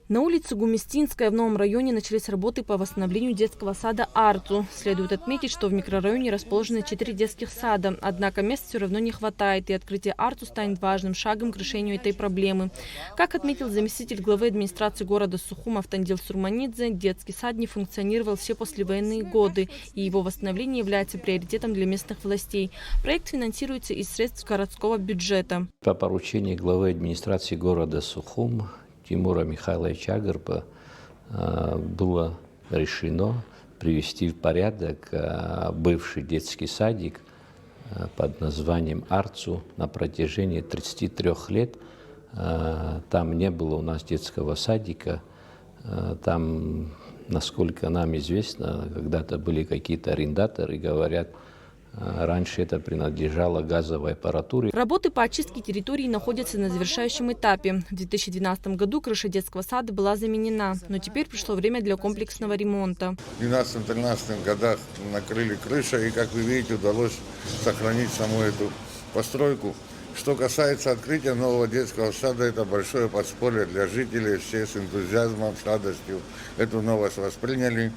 На улице Гумистинская в новом районе начались работы по восстановлению детского сада «Арцу». Следует отметить, что в микрорайоне расположены 4 детских сада. Однако мест все равно не хватает, и открытие «Арцу» станет важным шагом к решению этой проблемы. Как отметил заместитель главы администрации города Сухум Автандил Сурманидзе, детский сад не функционировал все послевоенные годы, и его восстановление является приоритетом для местных властей. Проект финансируется из средств городского бюджета. По поручению главы администрации города Сухум Тимура Михайловича Агарба было решено привести в порядок бывший детский садик под названием «Арцу» на протяжении 33 лет. Там не было у нас детского садика. Там, насколько нам известно, когда-то были какие-то арендаторы, говорят, раньше это принадлежало газовой аппаратуре. Работы по очистке территории находятся на завершающем этапе. В 2012 году крыша детского сада была заменена, но теперь пришло время для комплексного ремонта. В 2012-2013 годах накрыли крышу, и, как вы видите, удалось сохранить саму эту постройку. Что касается открытия нового детского сада, это большое подспорье для жителей. Все с энтузиазмом, с радостью эту новость восприняли.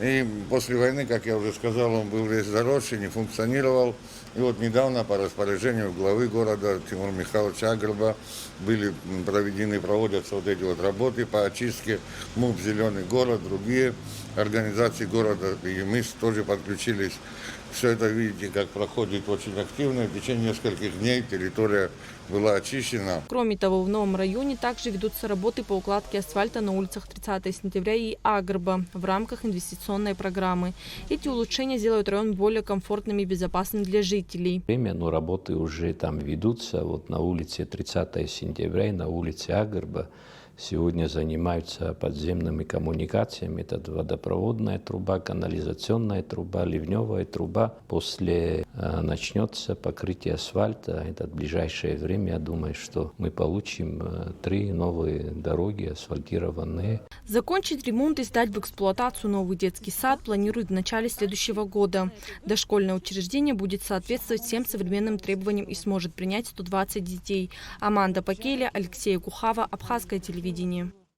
И после войны, как я уже сказал, он был весь заросший, не функционировал. И вот недавно по распоряжению главы города Тимура Михайловича Агарба проводятся вот эти вот работы по очистке. МУП «Зеленый город», другие организации города, и мы тоже подключились. Все это, видите, как проходит очень активно. В течение нескольких дней территория была очищена. Кроме того, в новом районе также ведутся работы по укладке асфальта на улицах 30 сентября и Агарба в рамках инвестиционной программы. Эти улучшения сделают район более комфортным и безопасным для жителей. Но работы уже там ведутся. Вот на улице 30 сентября и на улице Агарба сегодня занимаются подземными коммуникациями. Это водопроводная труба, канализационная труба, ливневая труба. После начнется покрытие асфальта. Это в ближайшее время, я думаю, что мы получим 3 новые дороги асфальтированные. Закончить ремонт и сдать в эксплуатацию новый детский сад планируют в начале следующего года. Дошкольное учреждение будет соответствовать всем современным требованиям и сможет принять 120 детей. Аманда Пакеля, Алексей Кухава, Абхазское телевидение.